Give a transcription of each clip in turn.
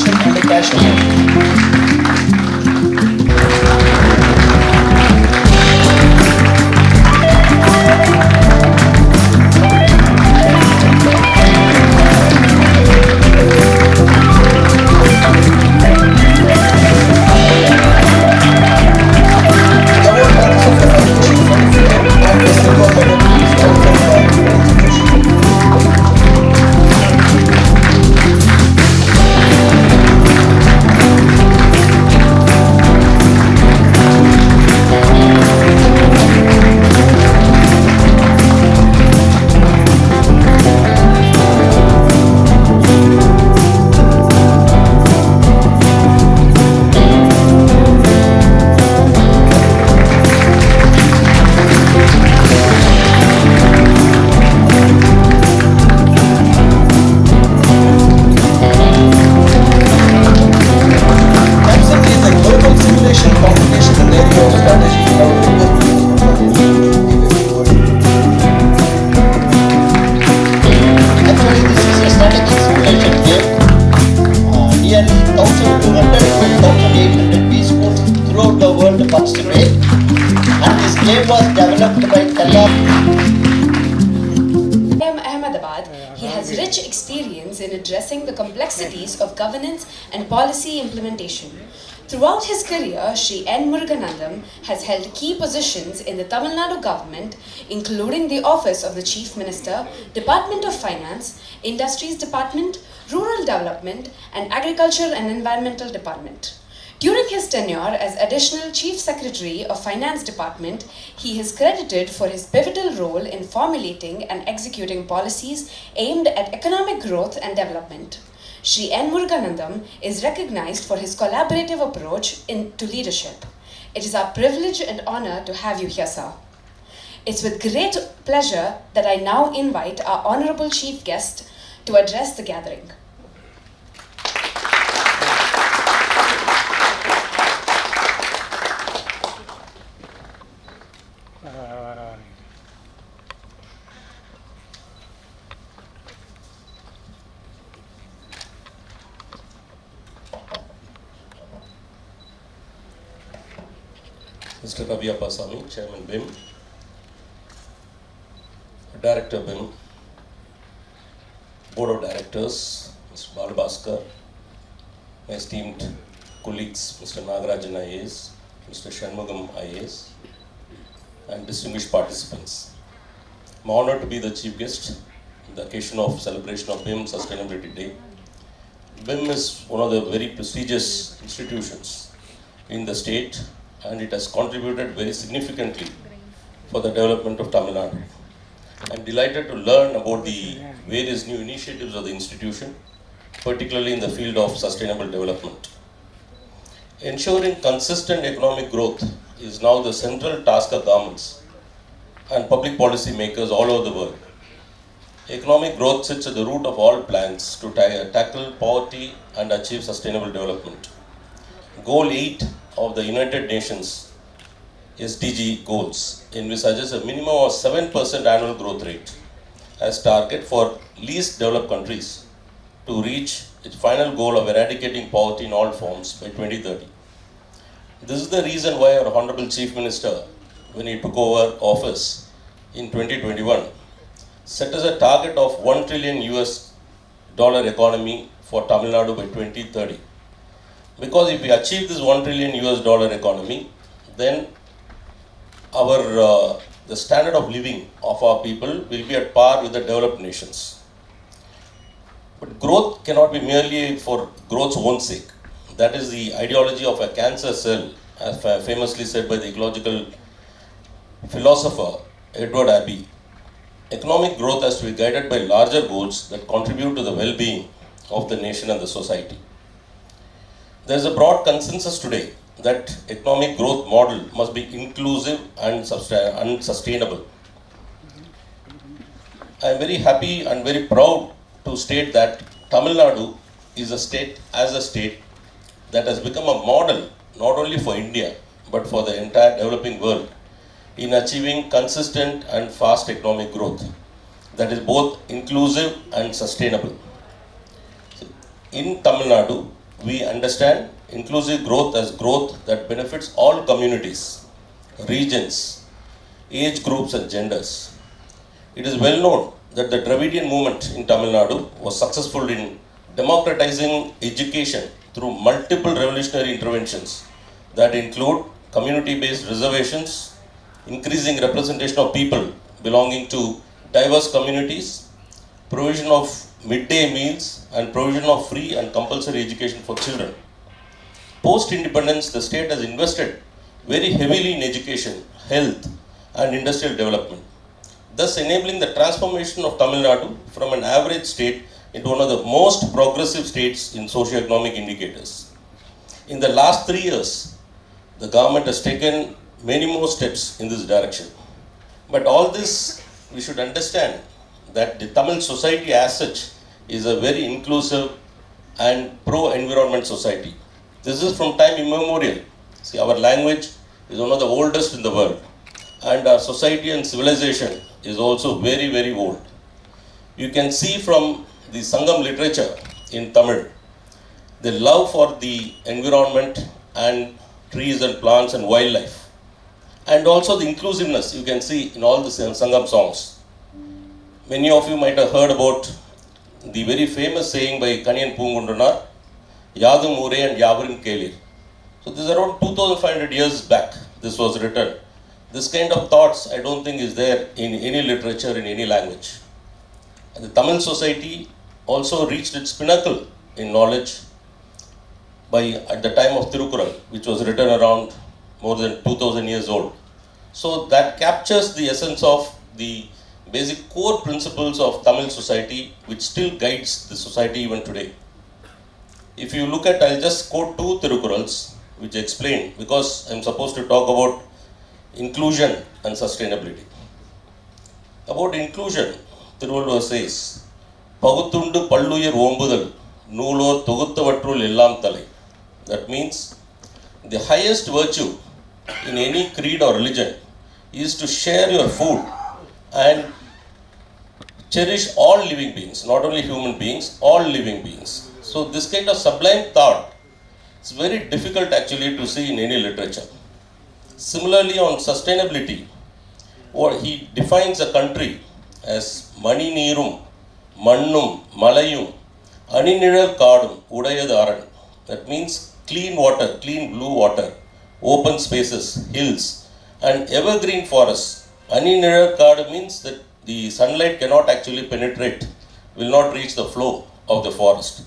dedication and a passion. He has rich experience in addressing the complexities of governance and policy implementation. Throughout his career, Shri N. Muruganandam has held key positions in the Tamil Nadu government, including the Office of the Chief Minister, Department of Finance, Industries Department, Rural Development, and Agriculture and Environmental Department. During his tenure as Additional Chief Secretary of Finance Department, he is credited for his pivotal role in formulating and executing policies aimed at economic growth and development. Shri N. Muruganandam is recognized for his collaborative approach to leadership. It is our privilege and honor to have you here, sir. It's with great pleasure that I now invite our honorable chief guest to address the gathering. Mr. Raviapasamy, Chairman BIM, Director BIM, Board of Directors, Mr. Balabhaskar, my esteemed colleagues, Mr. Nagarajan IAS, Mr. Shanmugam IAS, and distinguished participants. I'm honored to be the chief guest on the occasion of celebration of BIM Sustainability Day. BIM is one of the very prestigious institutions in the state, and it has contributed very significantly for the development of Tamil Nadu. I'm delighted to learn about the various new initiatives of the institution, particularly in the field of sustainable development. Ensuring consistent economic growth is now the central task of governments and public policy makers all over the world. Economic growth sits at the root of all plans to tackle poverty and achieve sustainable development. Goal 8 of the United Nations SDG goals envisages a minimum of 7% annual growth rate as target for least developed countries to reach its final goal of eradicating poverty in all forms by 2030. This is the reason why our Honorable Chief Minister, when he took over office in 2021, set as a target of $1 trillion economy for Tamil Nadu by 2030. Because if we achieve this $1 trillion economy, then the standard of living of our people will be at par with the developed nations. But growth cannot be merely for growth's own sake. That is the ideology of a cancer cell, as famously said by the ecological philosopher Edward Abbey. Economic growth has to be guided by larger goals that contribute to the well-being of the nation and the society. There is a broad consensus today that economic growth model must be inclusive and sustainable. I am very happy and very proud to state that Tamil Nadu is a state that has become a model not only for India but for the entire developing world in achieving consistent and fast economic growth that is both inclusive and sustainable. In Tamil Nadu, we understand inclusive growth as growth that benefits all communities, regions, age groups and genders. It is well known that the Dravidian movement in Tamil Nadu was successful in democratizing education through multiple revolutionary interventions that include community-based reservations, increasing representation of people belonging to diverse communities, provision of midday meals, and provision of free and compulsory education for children. Post-independence, the state has invested very heavily in education, health, and industrial development, thus enabling the transformation of Tamil Nadu from an average state into one of the most progressive states in socio-economic indicators. In the last 3 years, the government has taken many more steps in this direction. But all this, we should understand that the Tamil society as such is a very inclusive and pro-environment society. This is from time immemorial. See, our language is one of the oldest in the world, and our society and civilization is also very, very old. You can see from the Sangam literature in Tamil, the love for the environment and trees and plants and wildlife, and also the inclusiveness you can see in all the Sangam songs. Many of you might have heard about the very famous saying by Kaniyan Pungundunar, Yadum Ure and Yavurin Kelir. So this is around 2500 years back this was written. This kind of thoughts I don't think is there in any literature in any language. And the Tamil society also reached its pinnacle in knowledge at the time of Tiruchirappalli, which was written around more than 2000 years old. So that captures the essence of the basic core principles of Tamil society, which still guides the society even today. If you look at, I'll just quote 2 Tirukurals, which explain, because I'm supposed to talk about inclusion and sustainability. About inclusion, Tiruvalluvar says, Pagutundu Palluyir Ombudal, Nulo Toguttavattrul Ellam Thalai. That means the highest virtue in any creed or religion is to share your food and cherish all living beings, not only human beings, all living beings. So this kind of sublime thought is very difficult actually to see in any literature. Similarly, on sustainability, he defines a country as Mani Neerum, Mannum, Malayum, Aninidal Kaadum, Udayadu Aran. That means clean water, clean blue water, open spaces, hills, and evergreen forests. Aninidal Kaadu means that the sunlight cannot actually penetrate, will not reach the flow of the forest.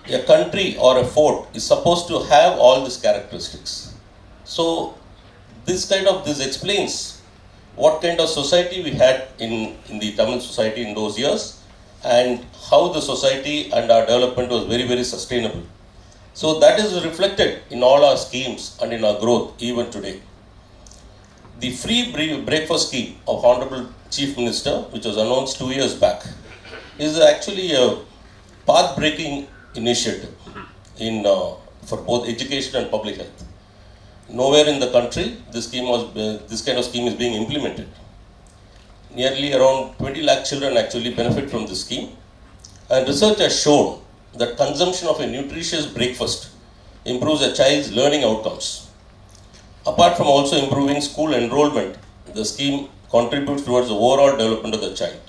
A country or a fort is supposed to have all these characteristics. So this explains what kind of society we had in the Tamil society in those years, and how the society and our development was very, very sustainable. So that is reflected in all our schemes and in our growth even today. The free breakfast scheme of Honorable Chief Minister, which was announced 2 years back, is actually a path-breaking initiative for both education and public health. Nowhere in the country this kind of scheme is being implemented. Nearly around 20 lakh children actually benefit from this scheme, and research has shown that consumption of a nutritious breakfast improves a child's learning outcomes. Apart from also improving school enrollment, the scheme contributes towards the overall development of the child.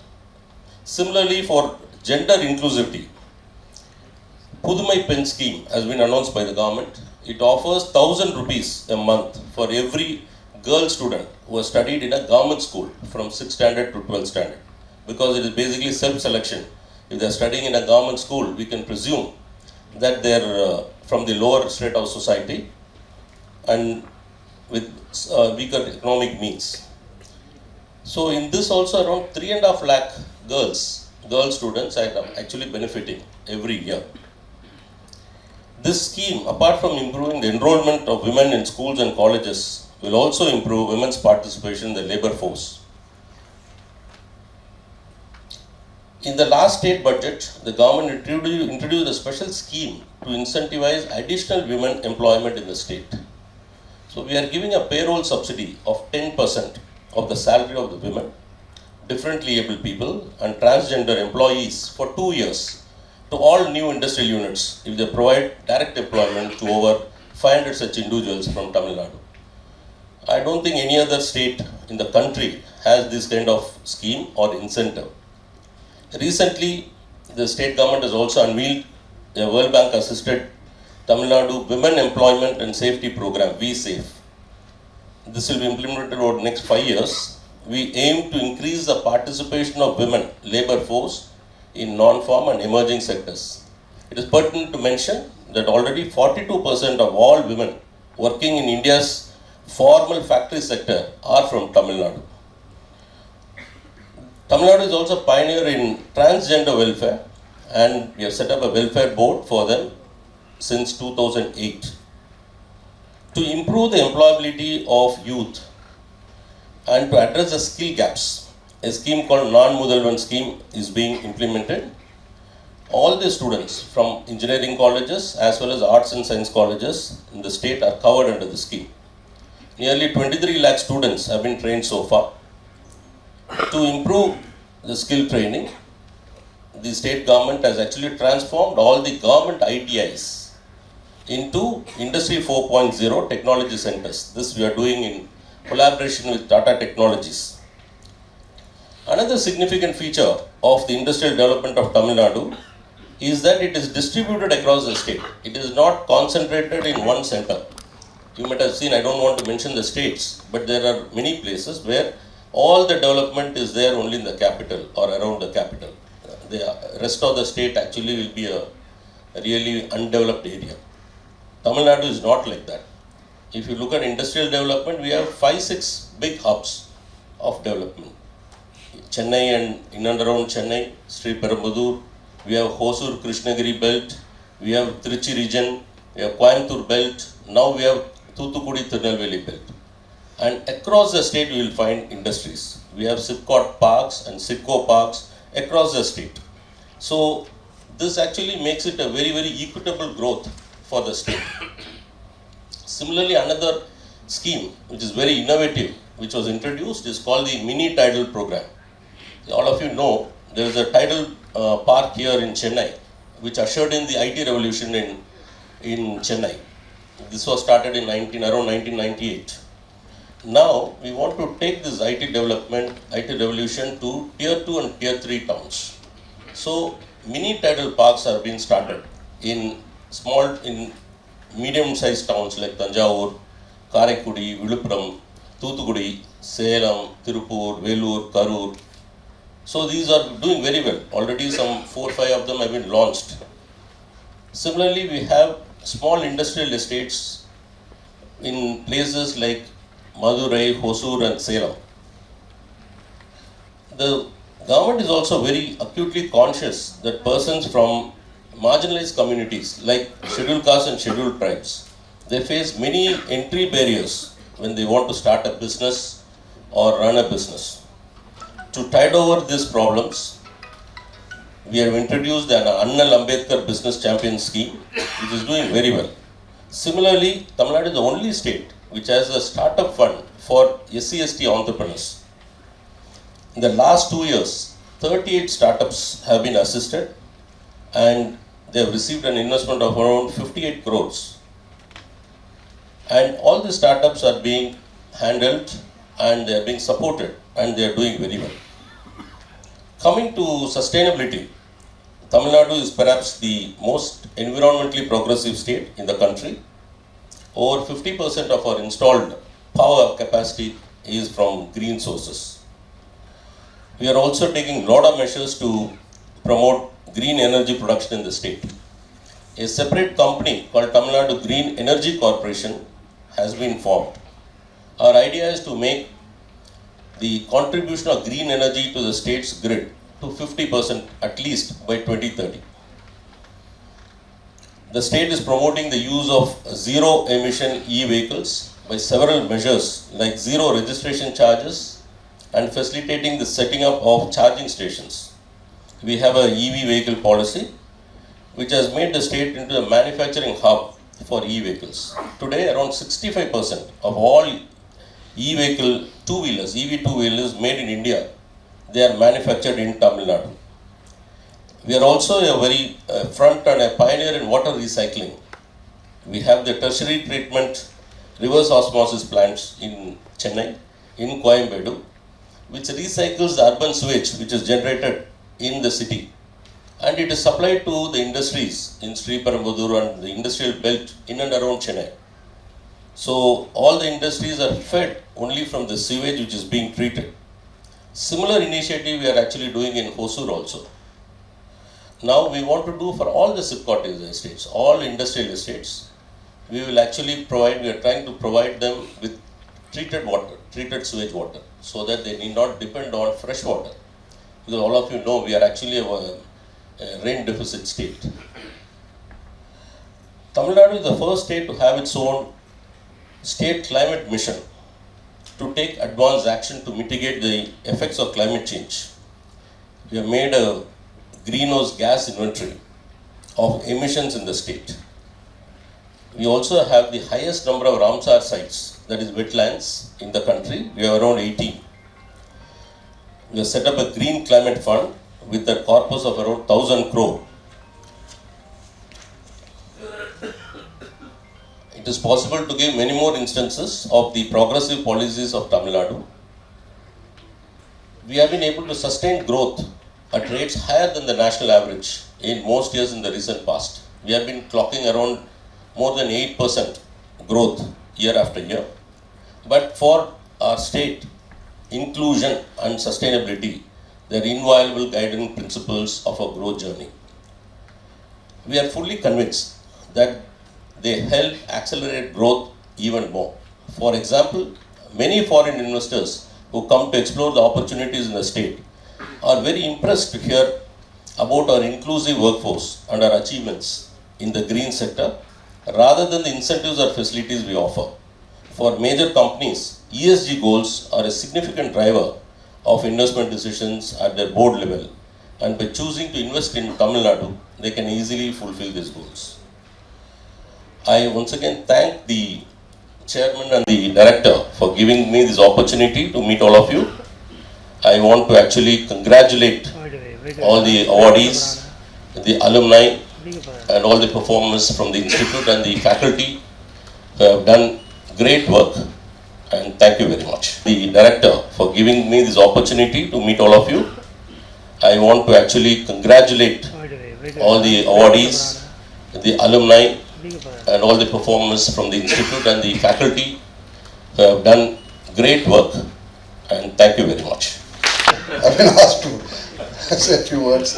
Similarly, for gender inclusivity, Pudumai Pen scheme has been announced by the government. It offers 1,000 rupees a month for every girl student who has studied in a government school from 6th standard to 12th standard, because it is basically self-selection. If they are studying in a government school, we can presume that they are from the lower strata of society and with weaker economic means. So in this also around 3.5 lakh girl students are actually benefiting every year. This scheme, apart from improving the enrollment of women in schools and colleges, will also improve women's participation in the labor force. In the last state budget, the government introduced a special scheme to incentivize additional women employment in the state. So we are giving a payroll subsidy of 10% of the salary of the women, differently able people, and transgender employees for 2 years to all new industrial units if they provide direct employment to over 500 such individuals from Tamil Nadu. I don't think any other state in the country has this kind of scheme or incentive. Recently, the state government has also unveiled a World Bank assisted Tamil Nadu Women Employment and Safety Program, VSAFE. This will be implemented over the next 5 years. We aim to increase the participation of women labor force in non-farm and emerging sectors. It is pertinent to mention that already 42% of all women working in India's formal factory sector are from Tamil Nadu. Tamil Nadu is also a pioneer in transgender welfare, and we have set up a welfare board for them since 2008. To improve the employability of youth and to address the skill gaps, a scheme called Non-Mudalvan scheme is being implemented. All the students from engineering colleges as well as arts and science colleges in the state are covered under the scheme. Nearly 23 lakh students have been trained so far. To improve the skill training, the state government has actually transformed all the government ITIs into Industry 4.0 technology centers. This we are doing in collaboration with Tata Technologies. Another significant feature of the industrial development of Tamil Nadu is that it is distributed across the state. It is not concentrated in one center. You might have seen, I don't want to mention the states, but there are many places where all the development is there only in the capital or around the capital. The rest of the state actually will be a really undeveloped area. Tamil Nadu is not like that. If you look at industrial development, we have 5-6 big hubs of development. Chennai and in and around Chennai, Sri Perumbudur, we have Hosur Krishnagiri belt, we have Tiruchi region, we have Coimbatore belt, now we have Thoothukudi Tirunelveli belt. And across the state you will find industries. We have SIPCOT parks and SIDCO parks across the state. So this actually makes it a very, very equitable growth for the state. Similarly, another scheme which is very innovative, which was introduced, is called the mini tidal program. All of you know there is a tidal park here in Chennai, which ushered in the IT revolution in Chennai. This was started in around 1998. Now we want to take this IT revolution to tier 2 and tier 3 towns. So mini tidal parks are being started in medium-sized towns like Tanjavur, Karaikudi, Viluppuram, Thoothukudi, Salem, Tirupur, Vellore, Karur. So these are doing very well. Already some 4 or 5 of them have been launched. Similarly, we have small industrial estates in places like Madurai, Hosur and Salem. The government is also very acutely conscious that persons from marginalized communities like scheduled castes and scheduled tribes, they face many entry barriers when they want to start a business or run a business. To tide over these problems, we have introduced an Annal Ambedkar Business Champion Scheme, which is doing very well. Similarly, Tamil Nadu is the only state which has a startup fund for SC/ST entrepreneurs. In the last 2 years, 38 startups have been assisted and they have received an investment of around 58 crores. And all the startups are being handled and they are being supported and they are doing very well. Coming to sustainability, Tamil Nadu is perhaps the most environmentally progressive state in the country. Over 50% of our installed power capacity is from green sources. We are also taking a lot of measures to promote green energy production in the state. A separate company called Tamil Nadu Green Energy Corporation has been formed. Our idea is to make the contribution of green energy to the state's grid to 50% at least by 2030. The state is promoting the use of zero emission e-vehicles by several measures like zero registration charges and facilitating the setting up of charging stations. We have a EV vehicle policy which has made the state into a manufacturing hub for e-vehicles. Today around 65% of all e-vehicle two-wheelers, EV two-wheelers made in India, they are manufactured in Tamil Nadu. We are also a very front and a pioneer in water recycling. We have the tertiary treatment reverse osmosis plants in Chennai, in Coimbatore, which recycles the urban sewage which is generated in the city, and it is supplied to the industries in Sri Perumbudur and the industrial belt in and around Chennai. So all the industries are fed only from the sewage which is being treated. Similar initiative we are actually doing in Hosur also. Now we want to do for all the cottage estates, all industrial estates. We will actually provide, we are trying to provide them with treated water, treated sewage water, so that they need not depend on fresh water. Because all of you know we are actually a rain deficit state. Tamil Nadu is the first state to have its own state climate mission to take advanced action to mitigate the effects of climate change. We have made a greenhouse gas inventory of emissions in the state. We also have the highest number of Ramsar sites, that is wetlands, in the country. We have around 18. We have set up a green climate fund with a corpus of around 1,000 crore. It is possible to give many more instances of the progressive policies of Tamil Nadu. We have been able to sustain growth at rates higher than the national average in most years in the recent past. We have been clocking around more than 8% growth year after year. But for our state, inclusion and sustainability, they are inviolable guiding principles of our growth journey. We are fully convinced that they help accelerate growth even more. For example, many foreign investors who come to explore the opportunities in the state are very impressed to hear about our inclusive workforce and our achievements in the green sector, rather than the incentives or facilities we offer. For major companies, ESG goals are a significant driver of investment decisions at their board level, and by choosing to invest in Tamil Nadu, they can easily fulfill these goals. I once again thank the chairman and the director for giving me this opportunity to meet all of you. I want to actually congratulate all the awardees, the alumni, and all the performers from the institute and the faculty who have done great work, and thank you very much. The director for giving me this opportunity to meet all of you. I want to actually congratulate all the awardees, the alumni, and all the performers from the institute and the faculty who have done great work, and thank you very much. I've been asked to say a few words.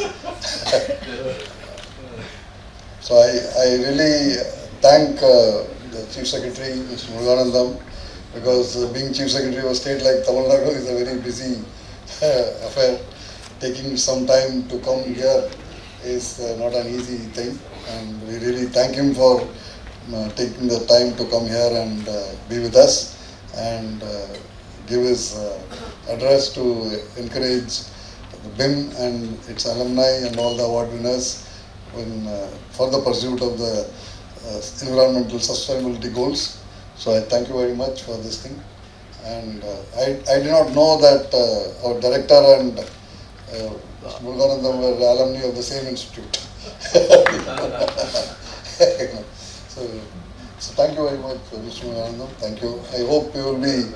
So I really thank the Chief Secretary, Mr. Muruganandam, because being Chief Secretary of a state like Tamil Nadu is a very busy affair. Taking some time to come here is not an easy thing, and we really thank him for taking the time to come here and be with us and give his address to encourage the BIM and its alumni and all the award winners for the pursuit of the environmental sustainability goals. So I thank you very much for this thing. And I did not know that our director and Muruganandam were alumni of the same institute. So thank you very much, Mr. Muruganandam. Thank you. I hope you will be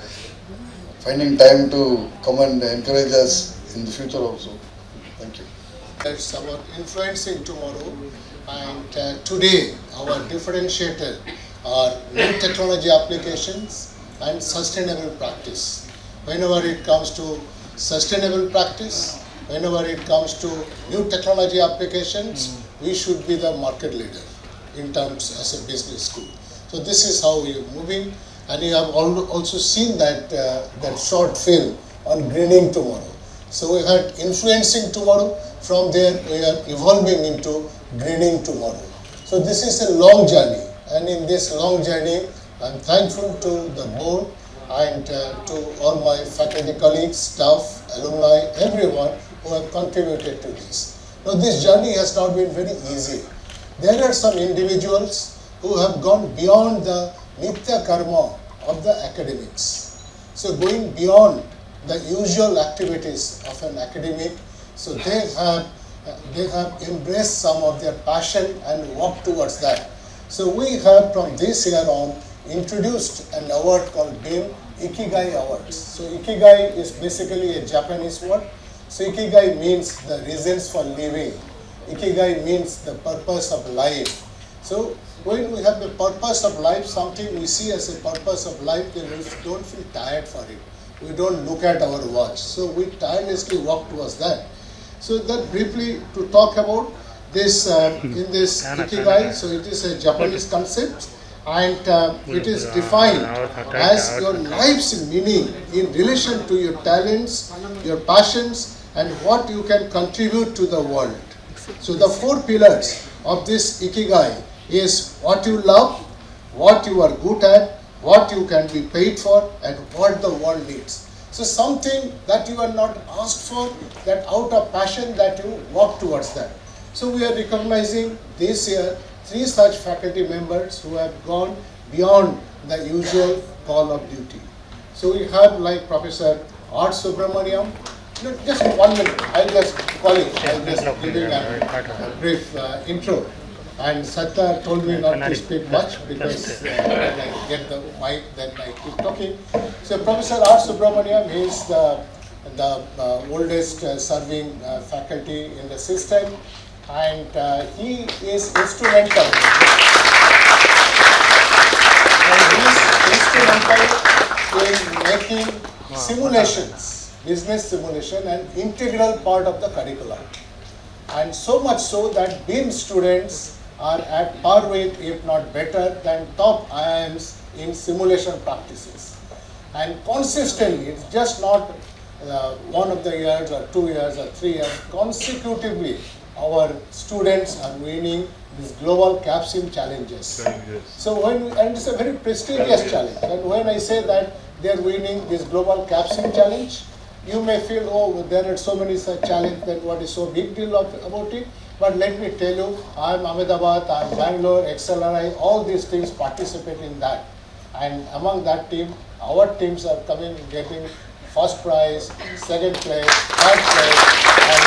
finding time to come and encourage us in the future also. Thank you. It's about influencing tomorrow, and today our differentiator are new technology applications and sustainable practice. Whenever it comes to sustainable practice, whenever it comes to new technology applications, we should be the market leader in terms as a business school. So this is how we are moving, and you have also seen that that short film on greening tomorrow. So we had influencing tomorrow. From there we are evolving into greening tomorrow. So this is a long journey, and in this long journey I am thankful to the board and to all my faculty colleagues, staff, alumni, everyone who have contributed to this. Now this journey has not been very easy. There are some individuals who have gone beyond the nitya karma of the academics. So going beyond the usual activities of an academic, so they have they have embraced some of their passion and worked towards that. So we have from this year on introduced an award called BIM Ikigai Awards. So Ikigai is basically a Japanese word. So Ikigai means the reasons for living. Ikigai means the purpose of life. So when we have the purpose of life, something we see as a purpose of life, then we don't feel tired for it. We don't look at our watch. So we tirelessly work towards that. So that briefly to talk about this in this Ikigai. So it is a Japanese concept, and it is defined as your life's meaning in relation to your talents, your passions, and what you can contribute to the world. So the 4 pillars of this Ikigai is what you love, what you are good at, what you can be paid for, and what the world needs. So something that you are not asked for, that out of passion that you work towards that. So we are recognizing this year 3 such faculty members who have gone beyond the usual call of duty. So we have like Professor R. Subramaniam. Just 1 minute, I'll just call it, I'll just give him a brief intro. And Satya told me not to speak much because when I get the mic, then I keep talking. So Professor R. Subramaniam is the oldest serving faculty in the system, and he is instrumental. In making simulations, business simulation, an integral part of the curriculum. And so much so that BIM students are at par with, if not better, than top IIMs in simulation practices. And consistently, it's just not one of the years or 2 years or 3 years, consecutively our students are winning these global CAPSIM challenges. So and it's a very prestigious challenge. And when I say that they're winning this global CAPSIM challenge, you may feel, oh, there are so many such challenges, then what is so big deal about it? But let me tell you, I'm Ahmedabad, I'm Bangalore, XLRI, all these teams participate in that. And among that team, our teams are coming, getting first prize, second place, third place, and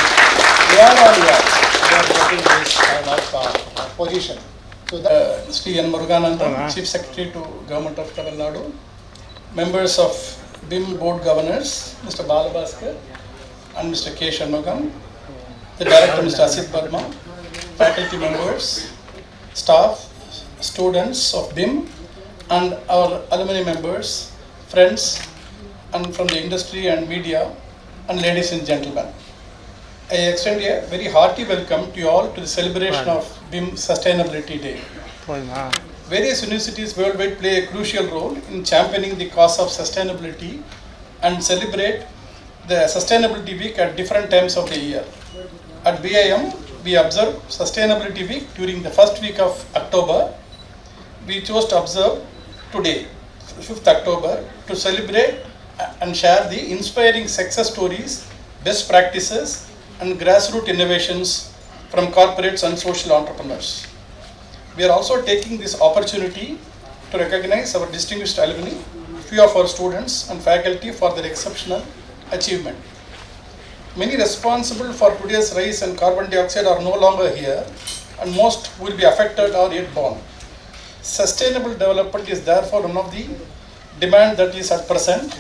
year on year, we are getting this kind of position. So that Sri N. Muruganandam, Chief Secretary to Government of Tamil Nadu, members of BIM Board Governors, Mr. Bharathidasan and Mr. K. Shanmugam, the Director Mr. Asit Verma, faculty members, staff, students of BIM, and our alumni members, friends, and from the industry and media, and ladies and gentlemen. I extend a very hearty welcome to you all to the celebration of BIM Sustainability Day. Various universities worldwide play a crucial role in championing the cause of sustainability and celebrate the Sustainability Week at different times of the year. At BIM, we observe Sustainability Week during the first week of October. We chose to observe today, 5th October, to celebrate and share the inspiring success stories, best practices, and grassroots innovations from corporates and social entrepreneurs. We are also taking this opportunity to recognize our distinguished alumni, few of our students and faculty for their exceptional achievement. Many responsible for today's rise in carbon dioxide are no longer here, and most will be affected or yet born. Sustainable development is therefore one of the demand that is at present,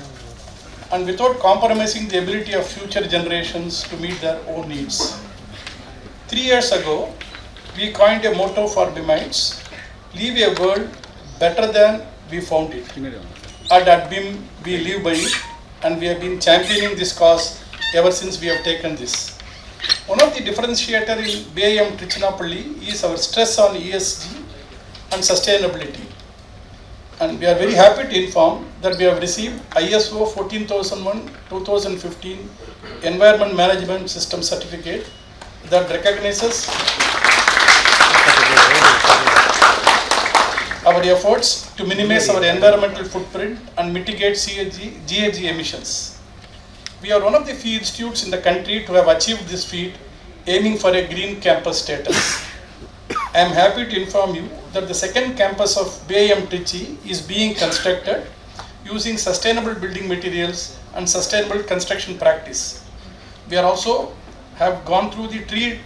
and without compromising the ability of future generations to meet their own needs. 3 years ago, we coined a motto for BIMites: leave a world better than we found it. And at BIM, we live by it, and we have been championing this cause ever since we have taken this. One of the differentiator in BIM Tiruchirappalli is our stress on ESG and sustainability. And we are very happy to inform that we have received ISO 14001-2015 Environment Management System Certificate that recognizes our efforts to minimize our environmental footprint and mitigate GHG emissions. We are one of the few institutes in the country to have achieved this feat, aiming for a green campus status. I am happy to inform you that the second campus of BIM Trichy is being constructed using sustainable building materials and sustainable construction practice. We are also have gone through the tree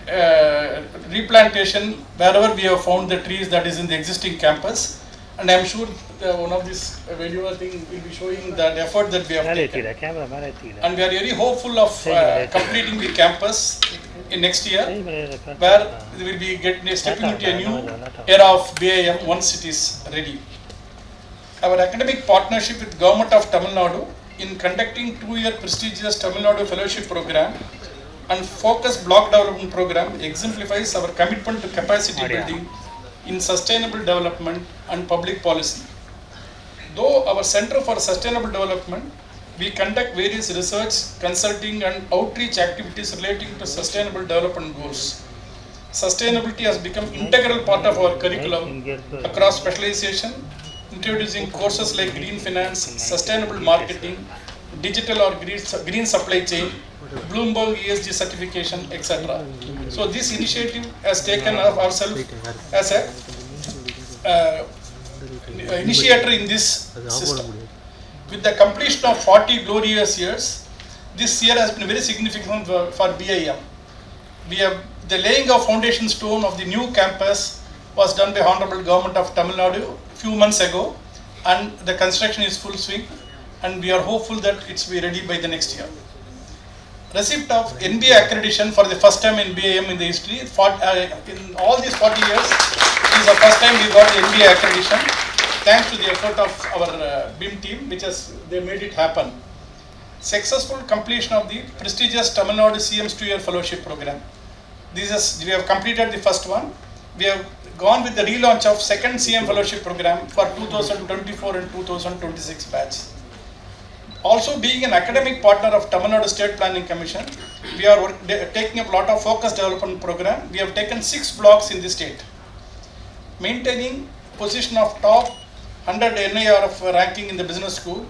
replantation wherever we have found the trees that is in the existing campus, and I am sure one of this video thing will be showing the effort that we have taken. And we are very hopeful of completing the campus in next year, where we will be stepping into a new era of BIM once it is ready. Our academic partnership with Government of Tamil Nadu in conducting 2-year prestigious Tamil Nadu Fellowship Program and focused block development program exemplifies our commitment to capacity building in sustainable development and public policy. Though our Center for Sustainable Development, we conduct various research, consulting and outreach activities relating to sustainable development goals. Sustainability has become integral part of our curriculum across specialization, introducing courses like green finance, sustainable marketing, digital or green supply chain, Bloomberg ESG certification, etc. So this initiative has taken ourselves as a initiator in this system. With the completion of 40 glorious years, this year has been very significant for BIM. We have the laying of foundation stone of the new campus was done by Honorable Government of Tamil Nadu few months ago, and the construction is full swing, and we are hopeful that it's be ready by the next year. Receipt of NBA accreditation for the first time in BIM in the history. In all these 40 years, this is the first time we got the NBA accreditation, thanks to the effort of our BIM team, they made it happen. Successful completion of the prestigious Tamil Nadu CM's 2-year fellowship program. We have completed the first one. We have gone with the relaunch of second CM fellowship program for 2024 and 2026 batch. Also, being an academic partner of Tamil Nadu State Planning Commission, we are taking up a lot of focused development program. We have taken 6 blocks in the state. Maintaining position of top 100 NIRF ranking in the business school,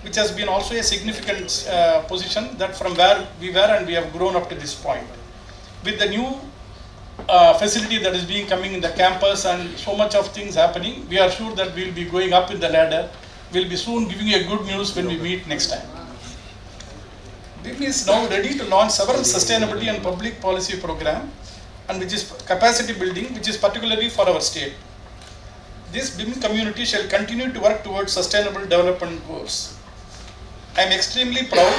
which has been also a significant position that from where we were and we have grown up to this point. With the new facility that is being coming in the campus and so much of things happening, we are sure that we will be going up in the ladder. We will be soon giving you a good news when we meet next time. BIM is now ready to launch several sustainability and public policy program, and which is capacity building, which is particularly for our state. This BIM community shall continue to work towards sustainable development goals. I am extremely proud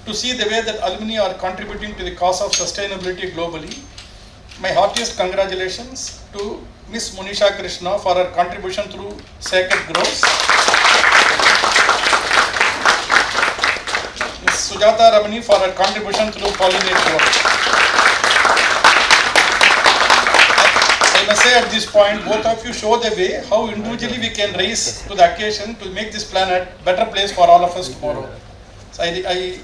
to see the way that alumni are contributing to the cause of sustainability globally. My heartiest congratulations to Ms. Monisha Krishna for her contribution through Sacred Groves, Ms. Sujata Ramani for her contribution through Pollinate Work. I must say at this point, both of you show the way how individually we can rise to the occasion to make this planet a better place for all of us tomorrow. So I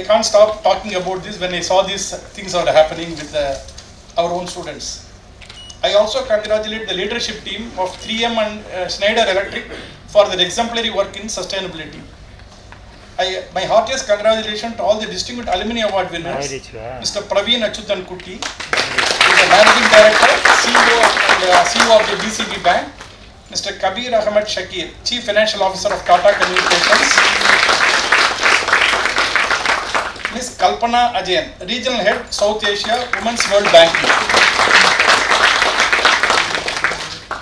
can't stop talking about this when I saw these things are happening with our own students. I also congratulate the leadership team of 3M and Schneider Electric for their exemplary work in sustainability. My heartiest congratulations to all the distinguished alumni award winners, Mr. Praveen Achyutan Kuti, who is the Managing Director, CEO of the DCB Bank, Mr. Kabir Ahmed Shakir, Chief Financial Officer of Tata Communications, Ms. Kalpana Ajayan, Regional Head, South Asia, Women's World Banking.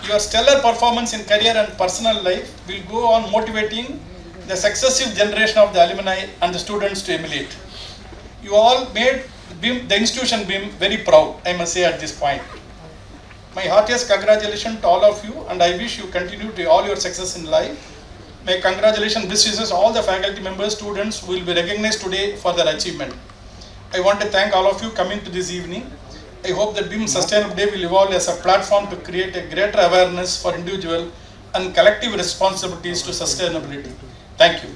Your stellar performance in career and personal life will go on motivating the successive generation of the alumni and the students to emulate. You all made BIM, the institution BIM, very proud, I must say at this point. My heartiest congratulations to all of you, and I wish you continue to all your success in life. My congratulations, wishes all the faculty members, students who will be recognized today for their achievement. I want to thank all of you coming to this evening. I hope that BIM Sustainable Day will evolve as a platform to create a greater awareness for individual and collective responsibilities to sustainability. Thank you.